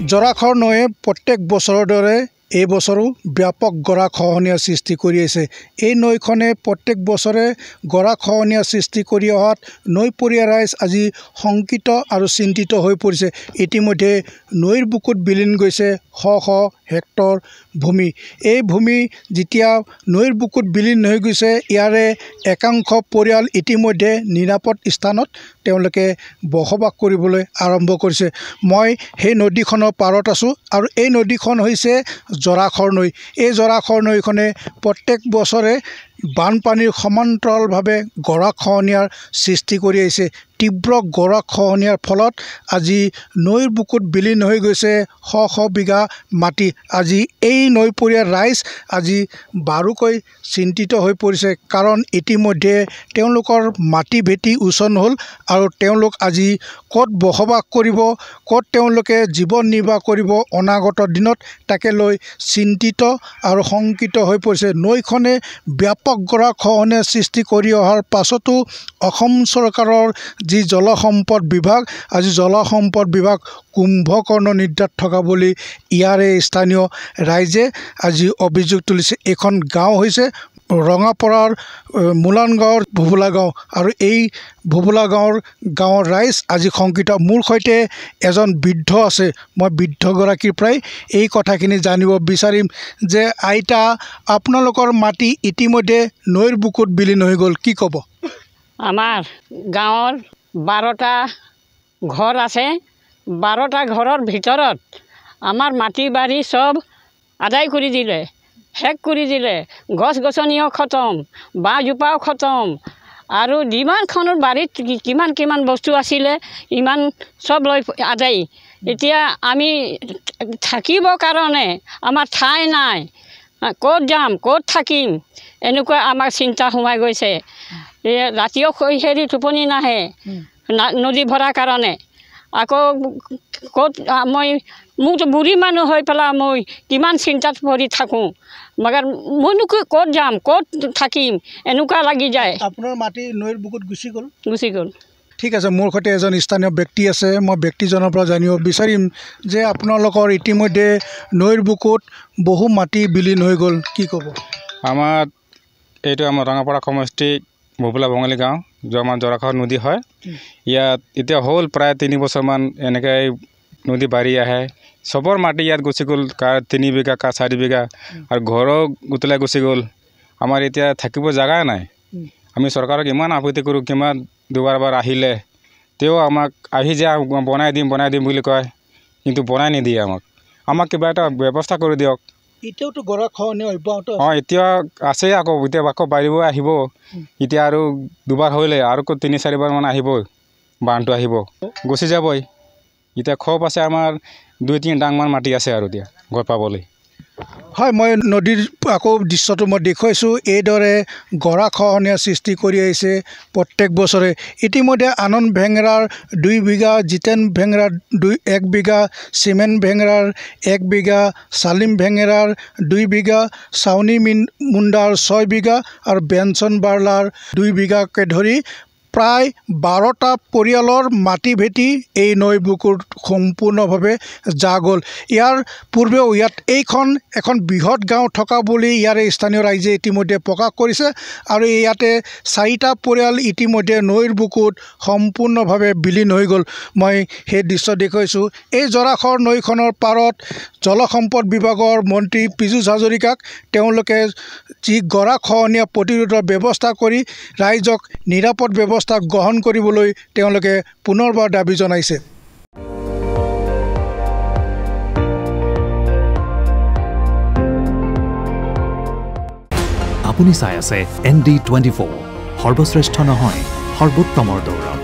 জৰাখৰ নৈয়ে প্ৰত্যেক বছৰৰ দৰে এই বছৰো ব্যাপক গৰাখহনীয়াৰ সৃষ্টি কৰি আছে। এই নৈখনে প্ৰত্যেক বছৰে গৰাখহনীয়াৰ সৃষ্টি কৰি অহাত নৈপৰীয়া ৰাইজ আজি শংকিত আৰু চিন্তিত হৈ পৰিছে। ইতিমধ্যে নৈৰ বুকুত বিলীন গৈছে শ শ হেক্টৰ ভূমি। এই ভূমি যেতিয়া নৈৰ বুকুত বিলীন হৈ গৈছে, ইয়াৰে একাংশ পৰিয়াল ইতিমধ্যে নিৰাপদ স্থানত তেওঁলোকে বসবাস কৰিবলৈ আৰম্ভ কৰিছে। মই সেই নদীখনৰ পাৰত আছোঁ আৰু এই নদীখন হৈছে জৰাখৰ নৈ। এই জৰাখৰ নৈখনে প্ৰত্যেক বছৰে বানপানীৰ সমান্তৰালভাৱে গৰাখহনীয়াৰ সৃষ্টি কৰি আহিছে। তীব্ৰ গৰাখহনীয়াৰ ফলত আজি নৈৰ বুকুত বিলীন হৈ গৈছে শ শ বিঘা মাটি। আজি এই নৈপৰীয়া ৰাইজ আজি বাৰুকৈ চিন্তিত হৈ পৰিছে, কাৰণ ইতিমধ্যে তেওঁলোকৰ মাটি ভেটি উচন হ'ল আৰু তেওঁলোক আজি ক'ত বসবাস কৰিব, ক'ত তেওঁলোকে জীৱন নিৰ্বাহ কৰিব অনাগত দিনত, তাকে লৈ চিন্তিত আৰু শংকিত হৈ পৰিছে। নৈখনে ব্যাপক গৰাখহনীয়াৰ সৃষ্টি কৰি অহাৰ পাছতো অসম চৰকাৰৰ যি জলসম্পদ বিভাগ, আজি জলসম্পদ বিভাগ কুম্ভকৰ্ণ নিদ্ৰাত থকা বুলি ইয়াৰে স্থানীয় ৰাইজে আজি অভিযোগ তুলিছে। এইখন গাঁও হৈছে ৰঙাপৰাৰ মোলান গাঁৱৰ ভুবুলা গাঁও আৰু এই ভুবুলা গাঁৱৰ ৰাইজ আজি শংকিত। মোৰ সৈতে এজন বৃদ্ধ আছে। মই বৃদ্ধগৰাকীৰ পৰাই এই কথাখিনি জানিব বিচাৰিম যে আইতা, আপোনালোকৰ মাটি ইতিমধ্যে নৈৰ বুকুত বিলীন হৈ গ'ল, কি ক'ব? আমাৰ গাঁৱৰ 12টা ঘৰ আছে। 12টা ঘৰৰ ভিতৰত আমাৰ মাটি বাৰী চব আদায় কৰি দিলে, শেষ কৰি দিলে। গছ গছনিও খতম, বাঁহজোপাও খতম, আৰু যিমানখনৰ বাৰীত কিমান বস্তু আছিলে ইমান চব লৈ আদায়। এতিয়া আমি থাকিবৰ কাৰণে আমাৰ ঠাই নাই, ক'ত যাম, ক'ত থাকিম, এনেকুৱা আমাৰ চিন্তা সোমাই গৈছে। ৰাতিও টোপনি নাহে নদী ভৰাৰ কাৰণে। আকৌ ক'ত মোকতো বুঢ়ী মানুহ হৈ পেলাই মই কিমান চিন্তাত পৰি থাকোঁ, মগৰ মইনো ক'ত যাম, ক'ত থাকিম, এনেকুৱা লাগি যায়। আপোনাৰ মাটি নৈৰ বুকুত গুচি গ'ল? ঠিক আছে, মোৰ সৈতে এজন স্থানীয় ব্যক্তি আছে। মই ব্যক্তিজনৰ পৰা জানিব বিচাৰিম যে আপোনালোকৰ ইতিমধ্যে নৈৰ বুকুত বহু মাটি বিলীন হৈ গ'ল, কি ক'ব? এইটো আমাৰ ৰঙাপাৰা সমষ্টি ভুবুলা বঙালী গাঁও, য'ত আমাৰ জৰাখৰ নদী হয়। ইয়াত এতিয়া হ'ল প্ৰায় 3 বছৰমান এনেকৈ নদী বাঢ়ি আহে। চবৰ মাটি ইয়াত গুচি গ'ল, কাৰ 3 বিঘা, কাৰ 4 বিঘা, আৰু ঘৰো উতলাই গুচি গ'ল। আমাৰ এতিয়া থাকিব জেগা নাই। আমি চৰকাৰক ইমান আপত্তি কৰোঁ, কিমান দুবাৰ আহিলে, তেওঁ আমাক আহি যায় বনাই দিম বুলি কয়, কিন্তু বনাই নিদিয়ে আমাক কিবা এটা ব্যৱস্থা কৰি দিয়ক। এতিয়াওতো গৰাখহনীয়া অব্যাহত এতিয়া আছে, আকৌ বাঢ়িব আহিব। এতিয়া আৰু দুবাৰ হ'লে আৰু 3-4বাৰমান আহিব, বানটো আহিব, গুচি যাবই। এতিয়া খুব আছে আমাৰ 2-3 ডাংমান মাটি আছে আৰু এতিয়া ঘৰ পাবলৈ। হয়, মই নদীৰ আকৌ দৃশ্যটো মই দেখুৱাইছোঁ। এইদৰে গৰাখহনীয়াৰ সৃষ্টি কৰি আহিছে প্ৰত্যেক বছৰে। ইতিমধ্যে আনন্দ ভেংৰাৰ 2 বিঘা, জিতেন ভেংৰাৰ 1 বিঘা, চিমেন ভেংৰাৰ 1 বিঘা, চালিম ভেংৰাৰ 2 বিঘা, চাউনি মুণ্ডাৰ 6 বিঘা আৰু বেনচন বাৰ্লাৰ 2 বিঘাকে ধৰি প্ৰায় 12টা পৰিয়ালৰ মাটি ভেটি এই নৈ বুকুত সম্পূৰ্ণভাৱে যা গ'ল। ইয়াৰ পূৰ্বেও ইয়াত এইখন এখন বৃহৎ গাঁও থকা বুলি ইয়াৰে স্থানীয় ৰাইজে ইতিমধ্যে প্ৰকাশ কৰিছে, আৰু ইয়াতে 4টা পৰিয়াল ইতিমধ্যে নৈৰ বুকুত সম্পূৰ্ণভাৱে বিলীন হৈ গ'ল। মই সেই দৃশ্য দেখুৱাইছোঁ। এই জৰাখৰ নৈখনৰ পাৰত জলসম্পদ বিভাগৰ মন্ত্ৰী পীযুষ হাজৰিকাক তেওঁলোকে যি গৰাখহনীয়া প্ৰতিৰোধৰ ব্যৱস্থা কৰি ৰাইজক নিৰাপদ ব্যৱস্থা গ্ৰহণ কৰিবলৈ তেওঁলোকে পুনৰবাৰ দাবী জনাইছে। আপুনি চাই আছে ND24, সৰ্বশ্ৰেষ্ঠ নহয়, সৰ্বোত্তমৰ দৌৰ।